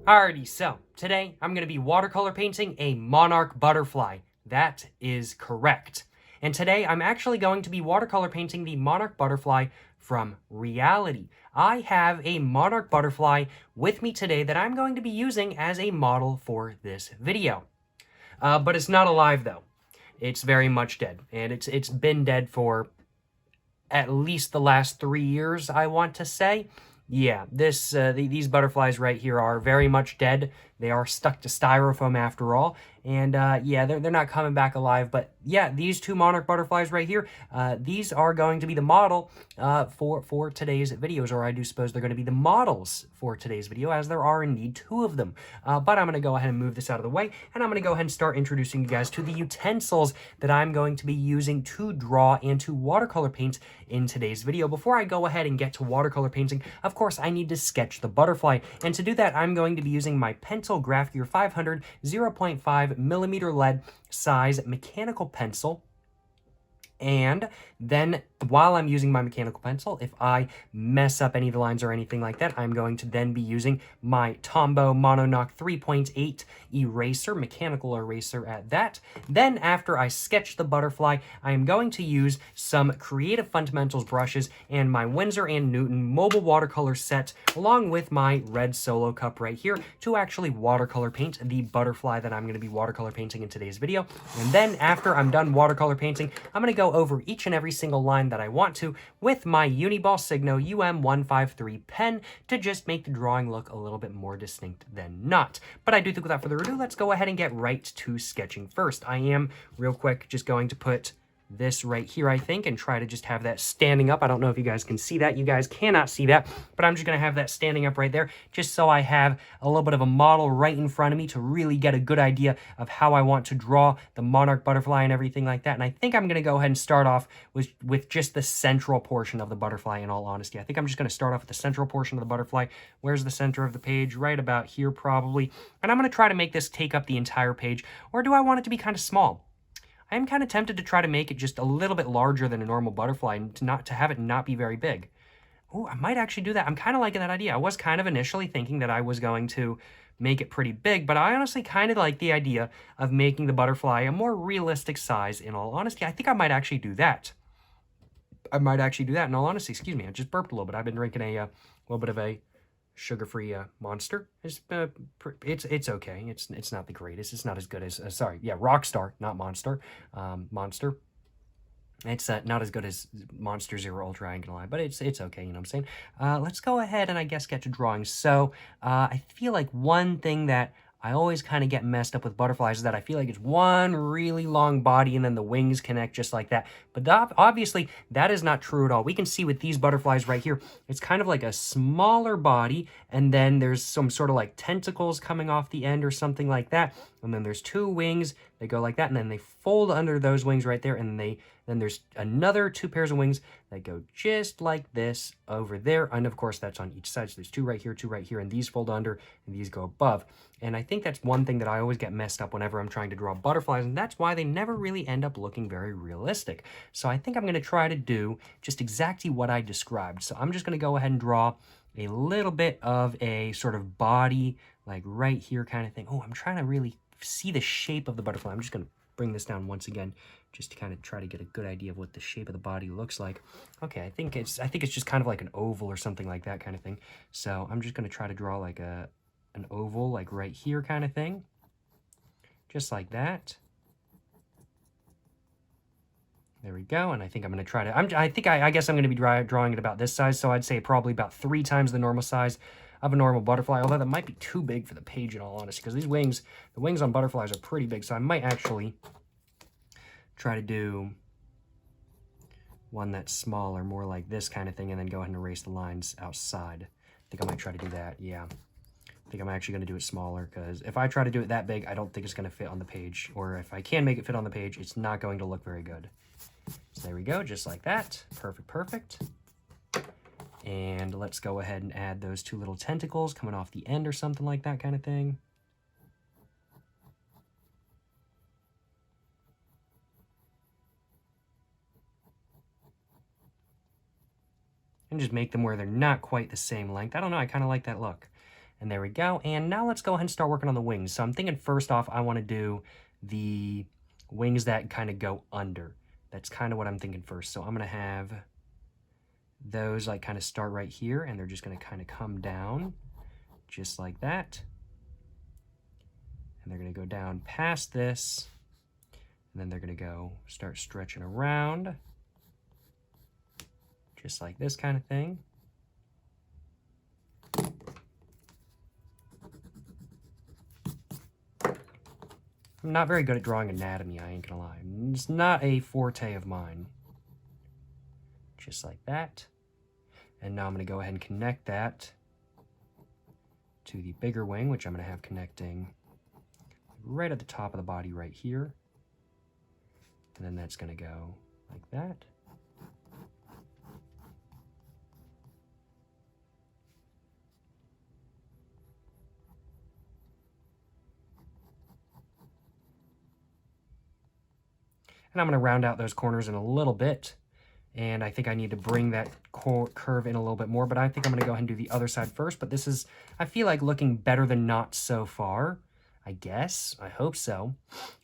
Alrighty, so today I'm going to be watercolor painting a monarch butterfly. That is correct. And today I'm actually going to be watercolor painting the monarch butterfly from reality. I have a monarch butterfly with me today that I'm going to be using as a model for this video. But it's not alive though. It's very much dead, and it's been dead for at least the last 3 years, I want to say. Yeah, these butterflies right here are very much dead. They are stuck to styrofoam after all. And yeah, they're not coming back alive. But yeah, these two monarch butterflies right here, these are going to be the model for today's videos. Or I do suppose they're going to be the models for today's video, as there are indeed two of them. But I'm going to go ahead and move this out of the way. And I'm going to go ahead and start introducing you guys to the utensils that I'm going to be using to draw and to watercolor paint in today's video. Before I go ahead and get to watercolor painting, of course, I need to sketch the butterfly. And to do that, I'm going to be using my Pencil Graph Gear 500 0.5 millimeter lead size mechanical pencil. And then while I'm using my mechanical pencil, if I mess up any of the lines or anything like that, I'm going to then be using my Tombow Monarch 3.8 eraser, mechanical eraser at that. Then after I sketch the butterfly, I am going to use some Creative Fundamentals brushes and my Winsor & Newton mobile watercolor set, along with my red solo cup right here, to actually watercolor paint the butterfly that I'm going to be watercolor painting in today's video. And then after I'm done watercolor painting, I'm going to go over each and every single line that I want to with my Uniball Signo UM153 pen to just make the drawing look a little bit more distinct than not. But I do think without further ado, let's go ahead and get right to sketching first. I am, real quick, just going to put this right here, I think, and try to just have that standing up. I don't know if you guys can see that. You guys cannot see that, but I'm just going to have that standing up right there, just so I have a little bit of a model right in front of me to really get a good idea of how I want to draw the monarch butterfly and everything like that. And I think I'm going to go ahead and start off with just the central portion of the butterfly, in all honesty. I think I'm just going to start off with the central portion of the butterfly. Where's the center of the page? Right about here, probably. And I'm going to try to make this take up the entire page, or do I want it to be kind of small? I am kind of tempted to try to make it just a little bit larger than a normal butterfly and to have it not be very big. Oh, I might actually do that. I'm kind of liking that idea. I was kind of initially thinking that I was going to make it pretty big, but I honestly kind of like the idea of making the butterfly a more realistic size, in all honesty. I think I might actually do that. In all honesty. Excuse me, I just burped a little bit. I've been drinking a little bit of a sugar-free Monster. It's okay. It's not the greatest. It's not as good as Rockstar, not Monster. Monster. It's not as good as Monster Zero Ultra, I ain't gonna lie, but it's okay, you know what I'm saying? Let's go ahead and I guess get to drawing. So I feel like one thing that I always kind of get messed up with butterflies is that I feel like it's one really long body and then the wings connect just like that. But obviously, that is not true at all. We can see with these butterflies right here, it's kind of like a smaller body, and then there's some sort of like tentacles coming off the end or something like that. And then there's two wings, they go like that, and then they fold under those wings right there, and then there's another two pairs of wings that go just like this over there. And of course, that's on each side. So there's two right here, and these fold under, and these go above. And I think that's one thing that I always get messed up whenever I'm trying to draw butterflies, and that's why they never really end up looking very realistic. So I think I'm going to try to do just exactly what I described. So I'm just going to go ahead and draw a little bit of a sort of body, like right here kind of thing. Oh, I'm trying to really see the shape of the butterfly. I'm just going to bring this down once again, just to kind of try to get a good idea of what the shape of the body looks like. Okay, I think it's just kind of like an oval or something like that kind of thing. So I'm just going to try to draw like an oval, like right here kind of thing, just like that. There we go. And I think I'm going to try to, I guess I'm going to be drawing it about this size. So I'd say probably about 3 times the normal size of a normal butterfly, although that might be too big for the page, in all honesty, because these wings, the wings on butterflies are pretty big. So I might actually try to do one that's smaller, more like this kind of thing, and then go ahead and erase the lines outside. I think I might try to do that. Yeah, I think I'm actually going to do it smaller, because if I try to do it that big, I don't think it's going to fit on the page, or if I can make it fit on the page, it's not going to look very good. So there we go, just like that. Perfect. And let's go ahead and add those two little tentacles coming off the end or something like that kind of thing. And just make them where they're not quite the same length. I don't know, I kind of like that look. And there we go. And now let's go ahead and start working on the wings. So I'm thinking first off, I want to do the wings that kind of go under. That's kind of what I'm thinking first. So I'm going to have those like kind of start right here, and they're just going to kind of come down just like that. And they're going to go down past this, and then they're going to go start stretching around just like this kind of thing. I'm not very good at drawing anatomy, I ain't gonna lie. It's not a forte of mine. Just like that. And now I'm gonna go ahead and connect that to the bigger wing, which I'm gonna have connecting right at the top of the body right here. And then that's gonna go like that. And I'm going to round out those corners in a little bit. And I think I need to bring that curve in a little bit more, but I think I'm going to go ahead and do the other side first. But this is, I feel like, looking better than not so far. I guess. I hope so.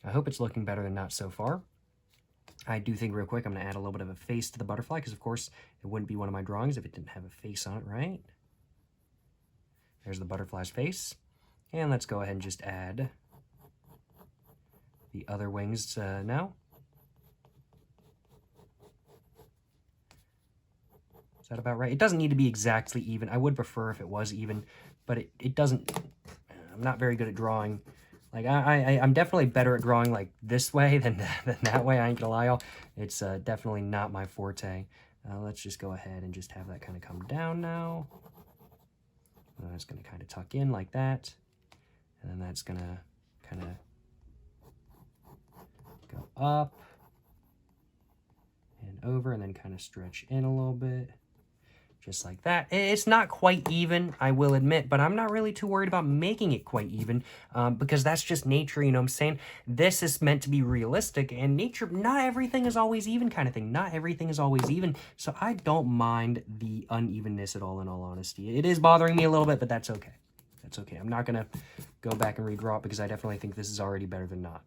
I hope it's looking better than not so far. I do think real quick I'm going to add a little bit of a face to the butterfly, because of course it wouldn't be one of my drawings if it didn't have a face on it, right? There's the butterfly's face. And let's go ahead and just add the other wings now. Is that about right? It doesn't need to be exactly even. I would prefer if it was even, but it doesn't. I'm not very good at drawing. Like I'm definitely better at drawing like this way than that way. I ain't gonna lie, y'all. It's definitely not my forte. Let's just go ahead and just have that kind of come down now. And that's gonna kind of tuck in like that, and then that's gonna kind of go up and over, and then kind of stretch in a little bit. Just like that. It's not quite even, I will admit, but I'm not really too worried about making it quite even, because that's just nature, you know what I'm saying? This is meant to be realistic, and nature, not everything is always even kind of thing. Not everything is always even, so I don't mind the unevenness at all, in all honesty. It is bothering me a little bit, but that's okay. That's okay. I'm not going to go back and redraw it, because I definitely think this is already better than not.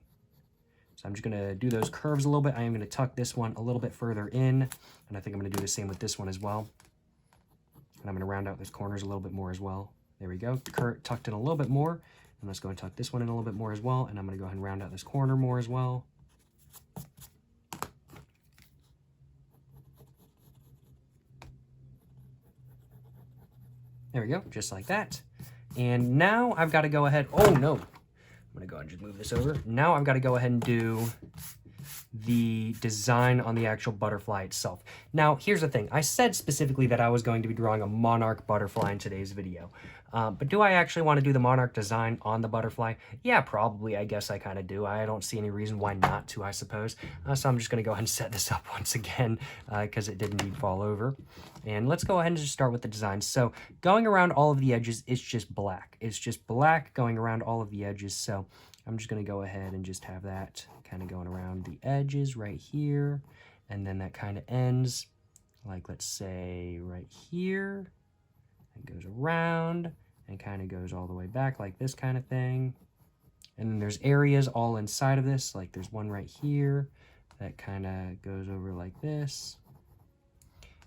So I'm just going to do those curves a little bit. I am going to tuck this one a little bit further in, and I think I'm going to do the same with this one as well. And I'm going to round out those corners a little bit more as well. There we go. Tucked in a little bit more. And let's go and tuck this one in a little bit more as well. And I'm going to go ahead and round out this corner more as well. There we go. Just like that. And now I've got to go ahead. Oh, no. I'm going to go ahead and just move this over. Now I've got to go ahead and do the design on the actual butterfly itself. Now, here's the thing. I said specifically that I was going to be drawing a monarch butterfly in today's video. But do I actually want to do the monarch design on the butterfly? Yeah, probably. I guess I kind of do. I don't see any reason why not to, I suppose. So I'm just going to go ahead and set this up once again, because it did indeed fall over. And let's go ahead and just start with the design. So going around all of the edges, it's just black. It's just black going around all of the edges. So I'm just going to go ahead and just have that kind of going around the edges right here. And then that kind of ends, like, let's say right here. It goes around and kind of goes all the way back like this kind of thing. And then there's areas all inside of this, like there's one right here that kind of goes over like this.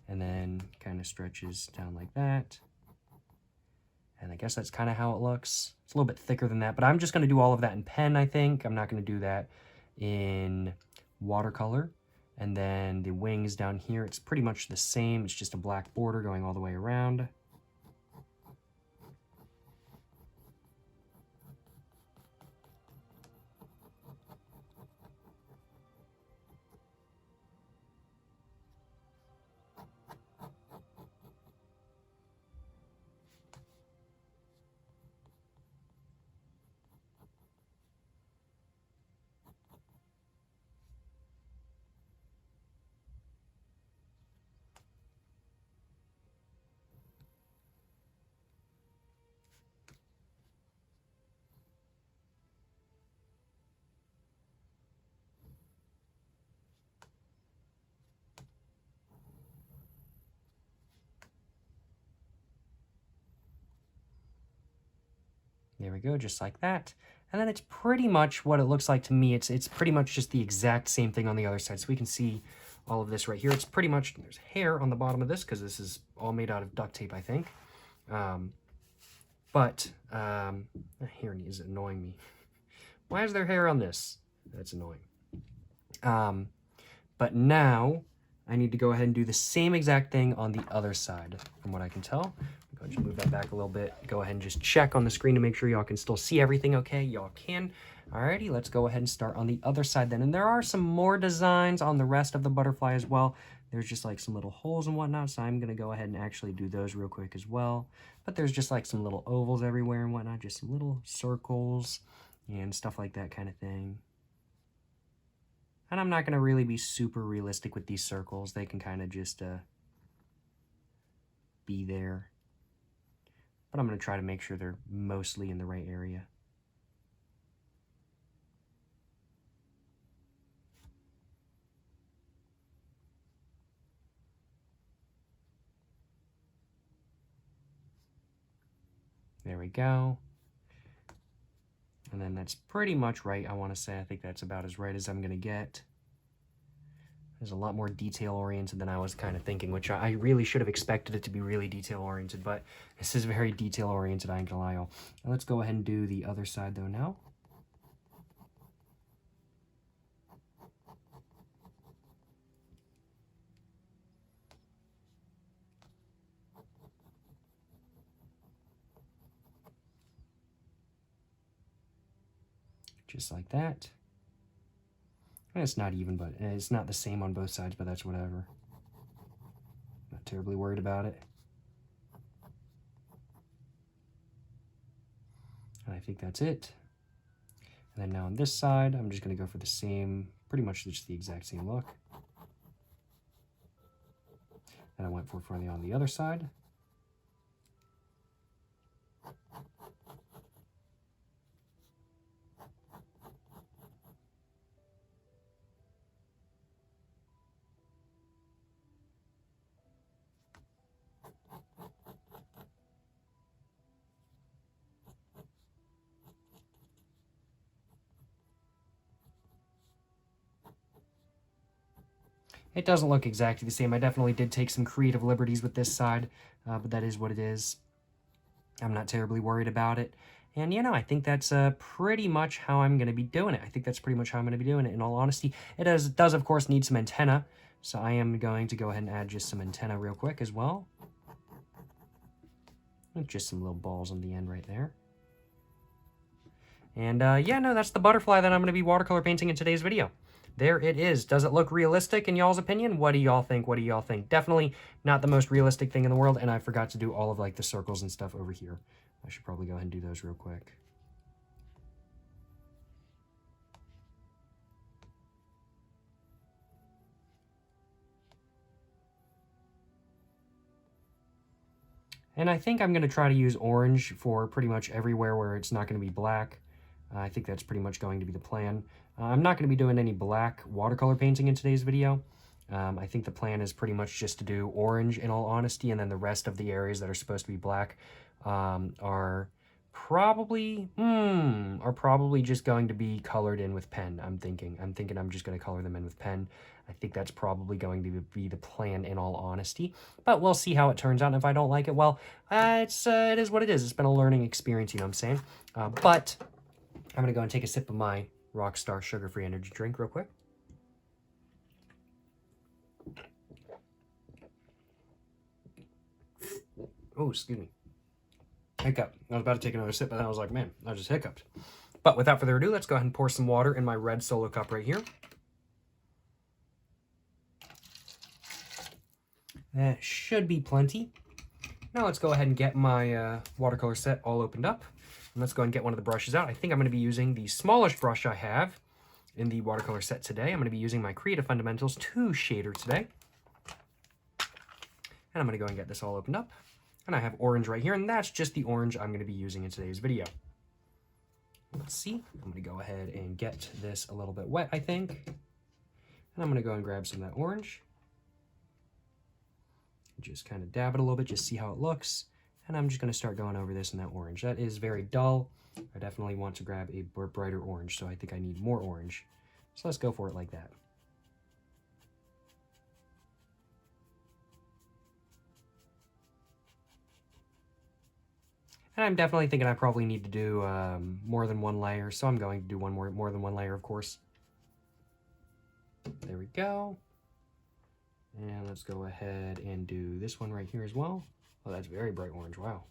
And then kind of stretches down like that. And I guess that's kind of how it looks. It's a little bit thicker than that, but I'm just going to do all of that in pen, I think. I'm not going to do that in watercolor. And then the wings down here, it's pretty much the same. It's just a black border going all the way around. There we go, just like that. And then it's pretty much what it looks like to me. It's pretty much just the exact same thing on the other side. So we can see all of this right here. It's pretty much, there's hair on the bottom of this because this is all made out of duct tape, I think. Here is annoying me. Why is there hair on this? That's annoying. But now I need to go ahead and do the same exact thing on the other side, from what I can tell. I'm going to move that back a little bit. Go ahead and just check on the screen to make sure y'all can still see everything okay. Y'all can. Alrighty, let's go ahead and start on the other side then. And there are some more designs on the rest of the butterfly as well. There's just like some little holes and whatnot, so I'm going to go ahead and actually do those real quick as well. But there's just like some little ovals everywhere and whatnot, just some little circles and stuff like that kind of thing. And I'm not going to really be super realistic with these circles. They can kind of just be there. But I'm going to try to make sure they're mostly in the right area. There we go. And then that's pretty much right, I want to say. I think that's about as right as I'm going to get. There's a lot more detail-oriented than I was kind of thinking, which I really should have expected it to be really detail-oriented, but this is very detail-oriented, I ain't gonna lie. Let's go ahead and do the other side, though, now. Just like that. And it's not even, but it's not the same on both sides, but that's whatever. Not terribly worried about it. And I think that's it. And then now on this side, I'm just going to go for the same, pretty much just the exact same look. And I went for it on the other side. It doesn't look exactly the same. I definitely did take some creative liberties with this side, but that is what it is. I'm not terribly worried about it. And, you know, I think that's pretty much how I'm going to be doing it. I think that's pretty much how I'm going to be doing it, in all honesty. It does, of course, need some antenna. So I am going to go ahead and add just some antenna real quick as well. With just some little balls on the end right there. And, yeah, no, that's the butterfly that I'm going to be watercolor painting in today's video. There it is. Does it look realistic in y'all's opinion? What do y'all think? What do y'all think? Definitely not the most realistic thing in the world, and I forgot to do all of like the circles and stuff over here. I should probably go ahead and do those real quick. And I think I'm going to try to use orange for pretty much everywhere where it's not going to be black. I think that's pretty much going to be the plan. I'm not going to be doing any black watercolor painting in today's video. I think the plan is pretty much just to do orange in all honesty, and then the rest of the areas that are supposed to be black are probably just going to be colored in with pen. I'm thinking I'm just going to color them in with pen. I think that's probably going to be the plan in all honesty, but we'll see how it turns out. And if I don't like it, well, it is what it is. It's been a learning experience, you know what I'm saying? But I'm going to go and take a sip of my Rockstar sugar-free energy drink real quick. Oh, excuse me. Hiccup. I was about to take another sip, but then I was like, man, I just hiccuped. But without further ado, let's go ahead and pour some water in my red Solo cup right here. That should be plenty. Now let's go ahead and get my watercolor set all opened up. And let's go and get one of the brushes out. I think I'm going to be using the smallest brush I have in the watercolor set today. I'm going to be using my Creative Fundamentals 2 shader today. And I'm going to go and get this all opened up. And I have orange right here, and that's just the orange I'm going to be using in today's video. Let's see. I'm going to go ahead and get this a little bit wet, I think. And I'm going to go and grab some of that orange. Just kind of dab it a little bit, just see how it looks. And I'm just going to start going over this in that orange. That is very dull. I definitely want to grab a brighter orange, so I think I need more orange. So let's go for it like that. And I'm definitely thinking I probably need to do more than one layer, so I'm going to do more than one layer, of course. There we go. And let's go ahead and do this one right here as well. Oh, that's very bright orange, wow.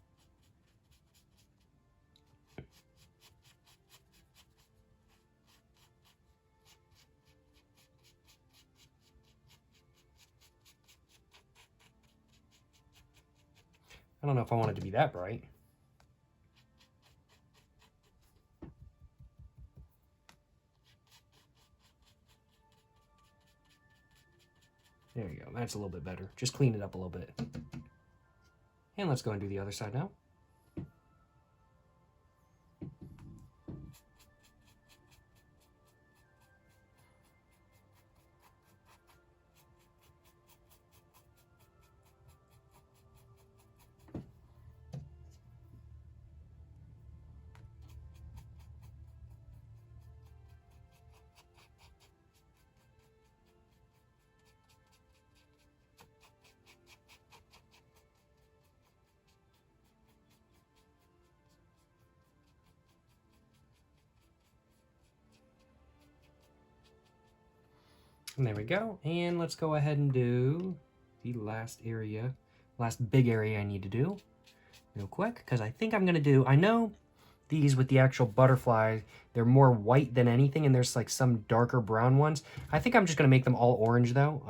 I don't know if I want it to be that bright. There you go, that's a little bit better. Just clean it up a little bit. And let's go and do the other side now. And there we go. And let's go ahead and do the last big area I need to do real quick, because I think I'm going to do, I know these with the actual butterfly, they're more white than anything, and there's like some darker brown ones. I think I'm just going to make them all orange though.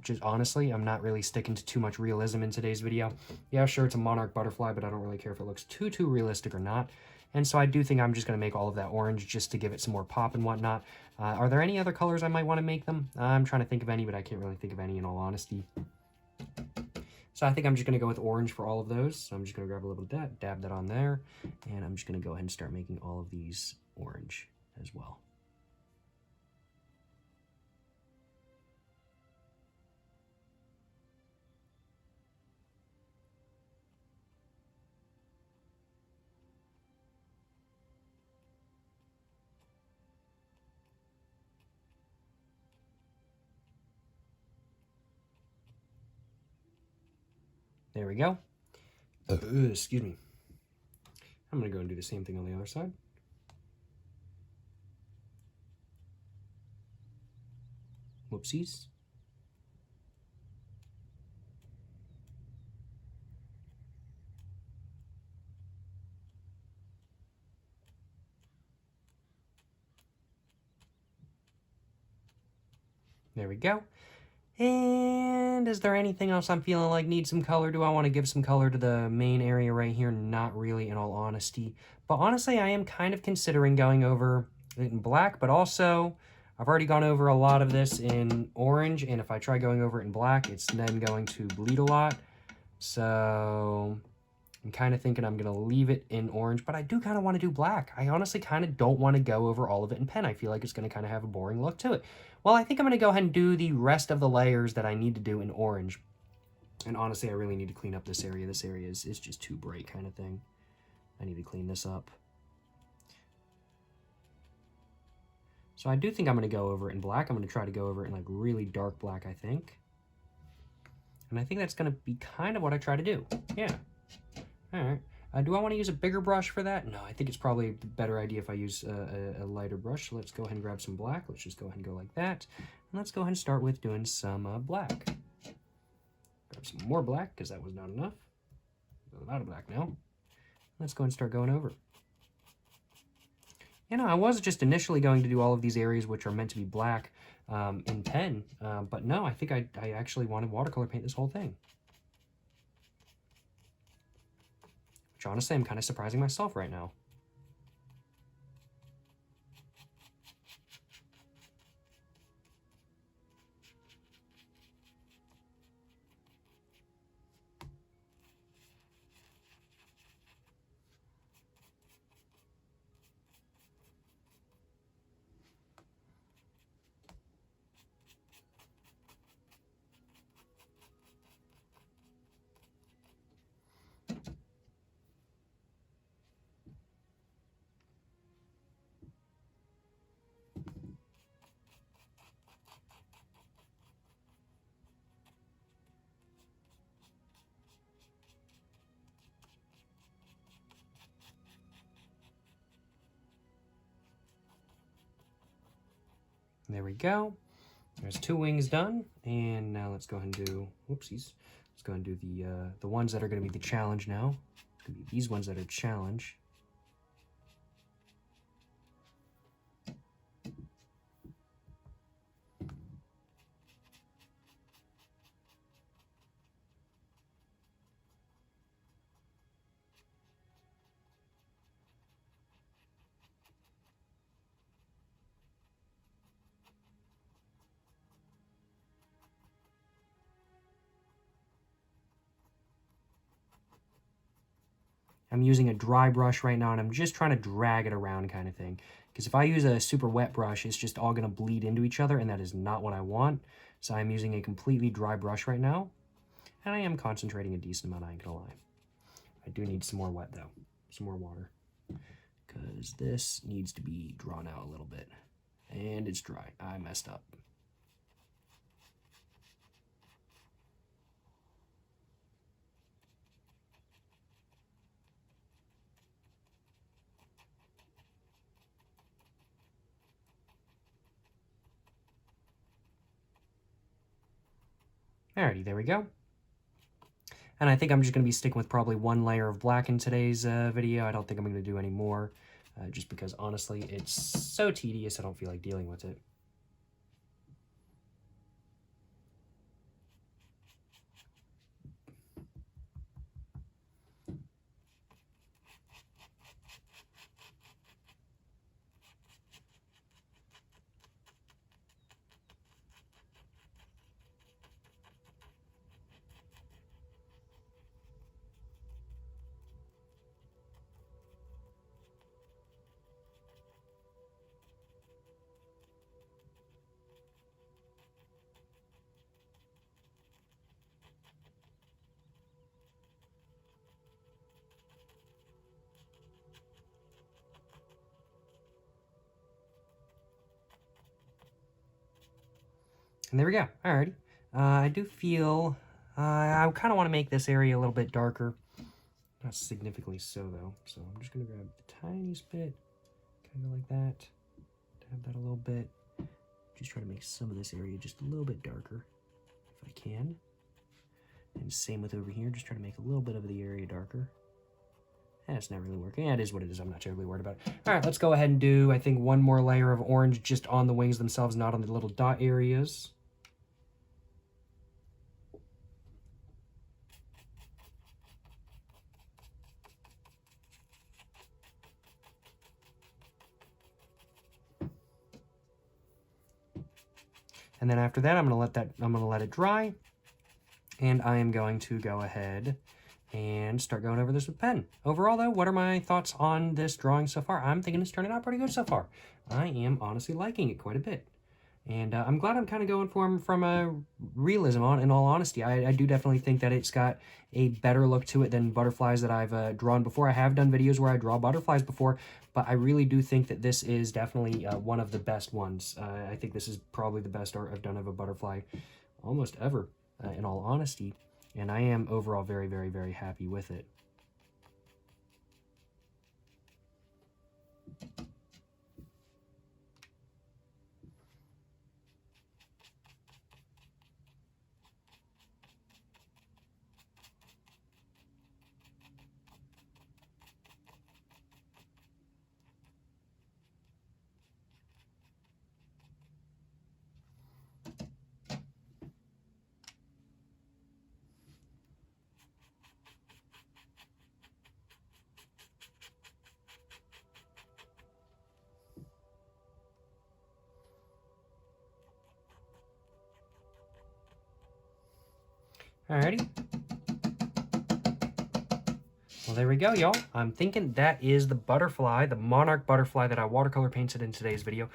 Just honestly, I'm not really sticking to too much realism in today's video. Yeah, sure, it's a monarch butterfly, but I don't really care if it looks too realistic or not. And so I do think I'm just going to make all of that orange just to give it some more pop and whatnot. Are there any other colors I might want to make them? I'm trying to think of any, but I can't really think of any in all honesty. So I think I'm just going to go with orange for all of those. So I'm just going to grab a little bit of that, dab that on there, and I'm just going to go ahead and start making all of these orange as well. There we go. Excuse me. I'm going to go and do the same thing on the other side. Whoopsies. There we go. And is there anything else I'm feeling like needs some color? Do I want to give some color to the main area right here? Not really, in all honesty. But honestly, I am kind of considering going over it in black, but also I've already gone over a lot of this in orange, and if I try going over it in black, it's then going to bleed a lot. So I'm kind of thinking I'm going to leave it in orange, but I do kind of want to do black. I honestly kind of don't want to go over all of it in pen. I feel like it's going to kind of have a boring look to it. Well, I think I'm going to go ahead and do the rest of the layers that I need to do in orange. And honestly, I really need to clean up this area. This area is just too bright kind of thing. I need to clean this up. So I do think I'm going to go over it in black. I'm going to try to go over it in like really dark black, I think. And I think that's going to be kind of what I try to do. Yeah. All right. Do I want to use a bigger brush for that? No, I think it's probably a better idea if I use a lighter brush. So let's go ahead and grab some black. Let's just go ahead and go like that. And let's go ahead and start with doing some black. Grab some more black because that was not enough. A lot of black now. Let's go and start going over. You know, I was just initially going to do all of these areas which are meant to be black in pen. But no, I think I actually want to watercolor paint this whole thing. Which honestly, I'm kind of surprising myself right now. There we go. There's 2 wings done, and now let's go ahead and do, whoopsies. Let's go ahead and do the ones that are going to be the challenge now. It's going to be these ones that are challenge. I'm using a dry brush right now, and I'm just trying to drag it around kind of thing. Because if I use a super wet brush, it's just all going to bleed into each other, and that is not what I want. So I'm using a completely dry brush right now, and I am concentrating a decent amount, I ain't gonna lie. I do need some more wet, though. Some more water. Because this needs to be drawn out a little bit. And it's dry. I messed up. Alrighty, there we go. And I think I'm just going to be sticking with probably 1 layer of black in today's video. I don't think I'm going to do any more, just because honestly, it's so tedious, I don't feel like dealing with it. And there we go. Alrighty. I do feel I kind of want to make this area a little bit darker. Not significantly so, though. So I'm just going to grab the tiniest bit, kind of like that. Tap that a little bit. Just try to make some of this area just a little bit darker, if I can. And same with over here. Just try to make a little bit of the area darker. That's not really working. Yeah, it is what it is. I'm not terribly worried about it. All right, let's go ahead and do, I think, 1 more layer of orange just on the wings themselves, not on the little dot areas. And then after that, I'm gonna let it dry. And I am going to go ahead and start going over this with pen. Overall, though, what are my thoughts on this drawing so far? I'm thinking it's turning out pretty good so far. I am honestly liking it quite a bit. And I'm glad I'm kind of going from a realism on, in all honesty. I do definitely think that it's got a better look to it than butterflies that I've drawn before. I have done videos where I draw butterflies before, but I really do think that this is definitely one of the best ones. I think this is probably the best art I've done of a butterfly almost ever, in all honesty. And I am overall very, very, very happy with it. Alrighty. Well, there we go, y'all. I'm thinking that is the butterfly, the Monarch butterfly that I watercolor painted in today's video.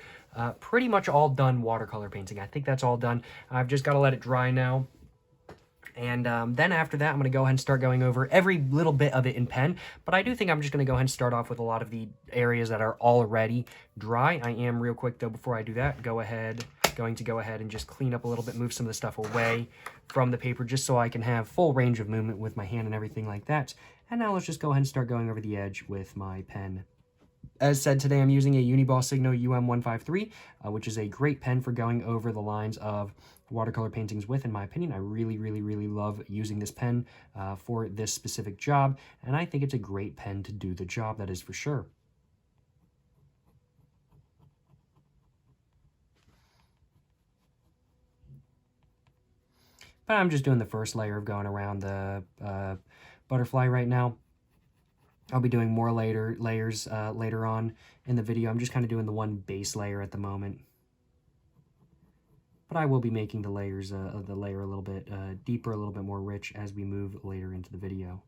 Pretty much all done watercolor painting. I think that's all done. I've just got to let it dry now. And then after that, I'm going to go ahead and start going over every little bit of it in pen. But I do think I'm just going to go ahead and start off with a lot of the areas that are already dry. I am real quick, though, before I do that, going to go ahead and just clean up a little bit, move some of the stuff away from the paper just so I can have full range of movement with my hand and everything like that. And now let's just go ahead and start going over the edge with my pen. As said, today I'm using a Uniball Signo UM153, which is a great pen for going over the lines of watercolor paintings with, in my opinion. I really, really, really love using this pen for this specific job, and I think it's a great pen to do the job, that is for sure. But I'm just doing the first layer of going around the butterfly right now. I'll be doing more layers later on in the video. I'm just kind of doing the one base layer at the moment. But I will be making the layers of the layer a little bit deeper, a little bit more rich as we move later into the video.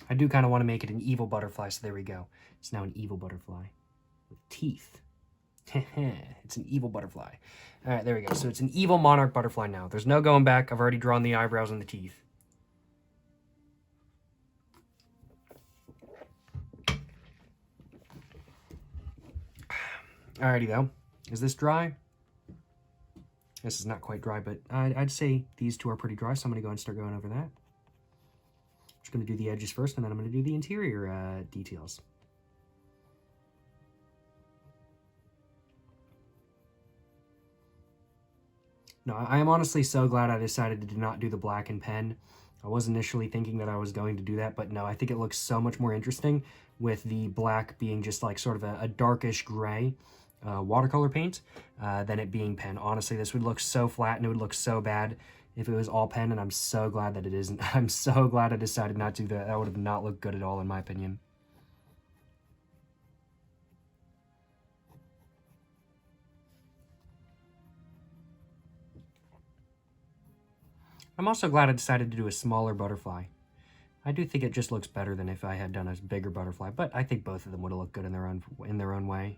I do kind of want to make it an evil butterfly, so there we go. It's now an evil butterfly with teeth. It's an evil butterfly. All right, there we go. So it's an evil monarch butterfly now. There's no going back. I've already drawn the eyebrows and the teeth. Alrighty though. Is this dry? This is not quite dry, but I'd say these two are pretty dry, so I'm going to go and start going over that. Just going to do the edges first, and then I'm going to do the interior details. No, I am honestly so glad I decided to not do the black and pen. I was initially thinking that I was going to do that, but no, I think it looks so much more interesting with the black being just like sort of a darkish gray watercolor paint than it being pen. Honestly, this would look so flat and it would look so bad if it was all pen, and I'm so glad that it isn't. I'm so glad I decided not to do that. That would have not looked good at all, in my opinion. I'm also glad I decided to do a smaller butterfly. I do think it just looks better than if I had done a bigger butterfly, but I think both of them would have looked good in their own way.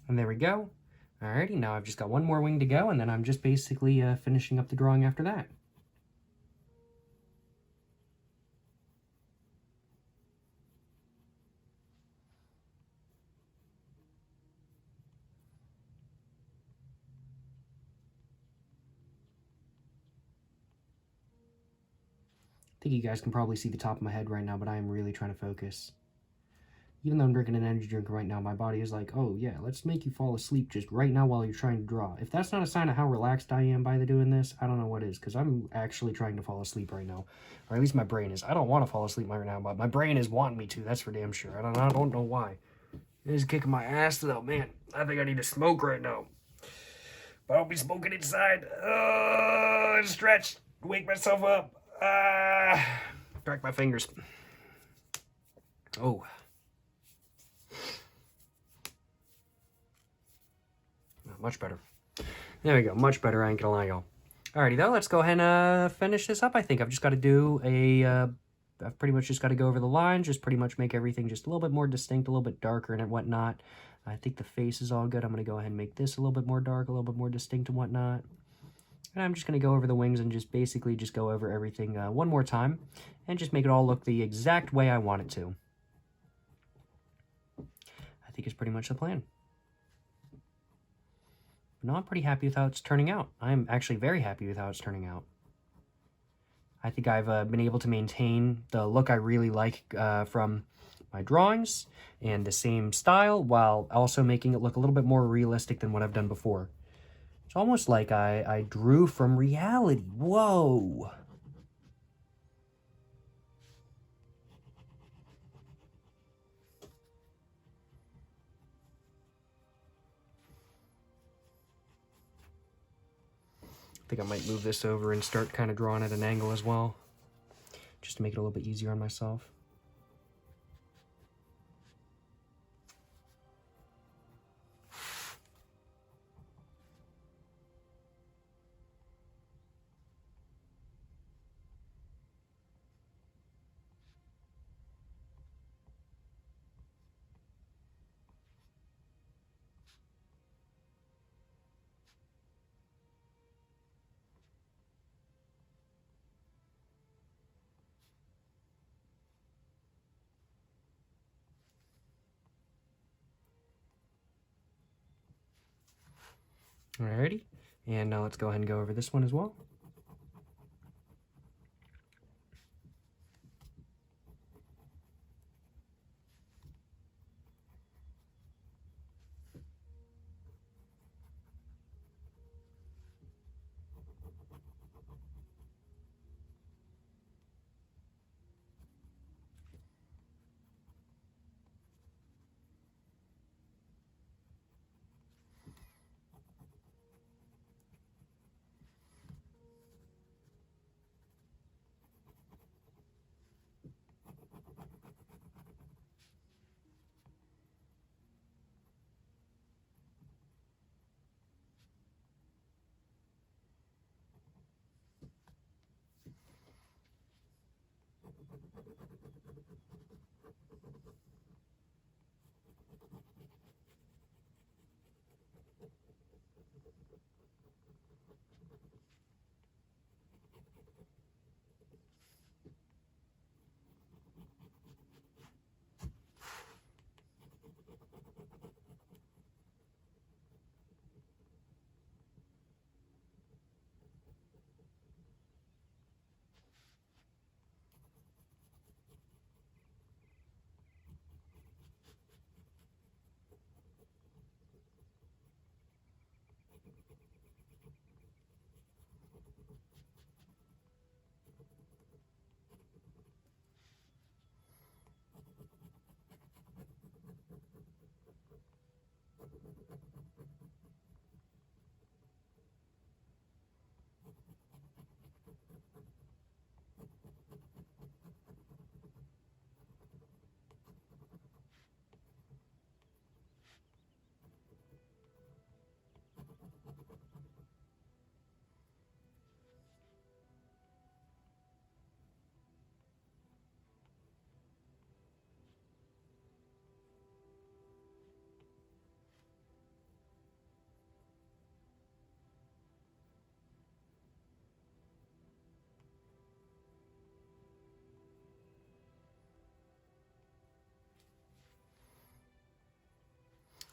And there we go. Alrighty, now I've just got one more wing to go, and then I'm just basically finishing up the drawing after that. I think you guys can probably see the top of my head right now, but I am really trying to focus. Even though I'm drinking an energy drink right now, my body is like, oh yeah, let's make you fall asleep just right now while you're trying to draw. If that's not a sign of how relaxed I am by doing this, I don't know what is, because I'm actually trying to fall asleep right now. Or at least my brain is. I don't want to fall asleep right now, but my brain is wanting me to, that's for damn sure. I don't know why. It is kicking my ass though, man. I think I need to smoke right now. But I'll be smoking inside. Stretch. Wake myself up. Crack my fingers. Oh. Much better. There we go. Much better. I ain't gonna lie, y'all. Alrighty though, let's go ahead and finish this up. I think I've just got to do I've pretty much just got to go over the lines, just pretty much make everything just a little bit more distinct, a little bit darker and whatnot. I think the face is all good. I'm going to go ahead and make this a little bit more dark, a little bit more distinct and whatnot. And I'm just going to go over the wings and just basically just go over everything one more time and just make it all look the exact way I want it to. I think it's pretty much the plan. No, I'm pretty happy with how it's turning out. I'm actually very happy with how it's turning out. I think I've been able to maintain the look I really like from my drawings and the same style while also making it look a little bit more realistic than what I've done before. It's almost like I drew from reality. Whoa! I think I might move this over and start kind of drawing at an angle as well, just to make it a little bit easier on myself. Alrighty, and now let's go ahead and go over this one as well.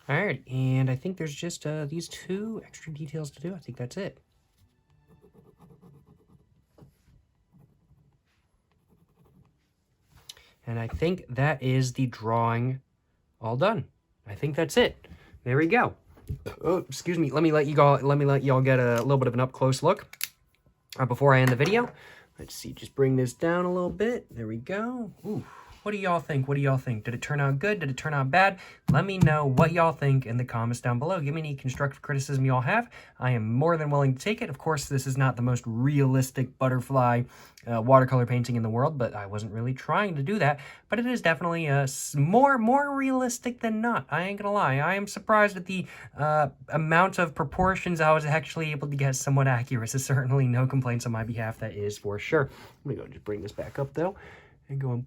All right, and I think there's just these two extra details to do. I think that's it. And I think that is the drawing all done. I think that's it. There we go. Oh, excuse me. Let me let y'all get a little bit of an up close look before I end the video. Let's see. Just bring this down a little bit. There we go. Ooh, What do y'all think? What do y'all think? Did it turn out good? Did it turn out bad? Let me know what y'all think in the comments down below. Give me any constructive criticism y'all have. I am more than willing to take it. Of course, this is not the most realistic butterfly watercolor painting in the world, but I wasn't really trying to do that. But it is definitely more realistic than not. I ain't gonna lie. I am surprised at the amount of proportions I was actually able to get somewhat accurate. So certainly no complaints on my behalf, that is for sure. Let me go just bring this back up though, and go and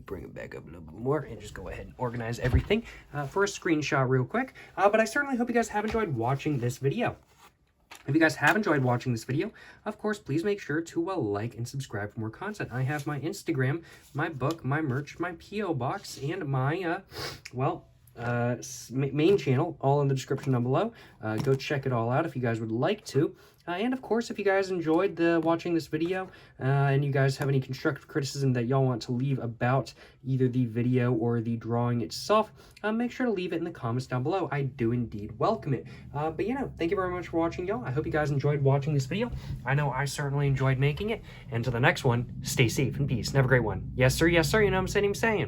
bring it back up a little bit more, and just go ahead and organize everything for a screenshot real quick. But I certainly hope you guys have enjoyed watching this video. If you guys have enjoyed watching this video, of course, please make sure to like and subscribe for more content. I have my Instagram, my book, my merch, my P.O. box, and my, main channel, all in the description down below. Go check it all out if you guys would like to. And of course, if you guys enjoyed watching this video, and you guys have any constructive criticism that y'all want to leave about either the video or the drawing itself, make sure to leave it in the comments down below. I do indeed welcome it. But thank you very much for watching, y'all. I hope you guys enjoyed watching this video. I know I certainly enjoyed making it. And to the next one, stay safe and peace. And have a great one. Yes, sir. Yes, sir. You know what I'm saying?